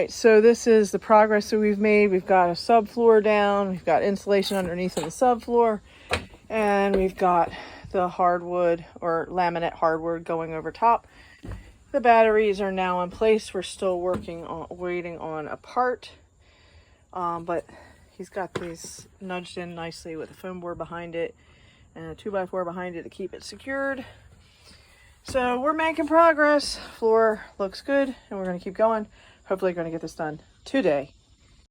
Right, so this is the progress that we've made. We've got a subfloor down, we've got insulation underneath of the subfloor, and we've got the hardwood or laminate hardwood going over top. The batteries are now in place. We're still waiting on a part, but he's got these nudged in nicely with a foam board behind it and a 2x4 behind it to keep it secured. So we're making progress. Floor looks good, and we're going to keep going. Hopefully going to get this done today.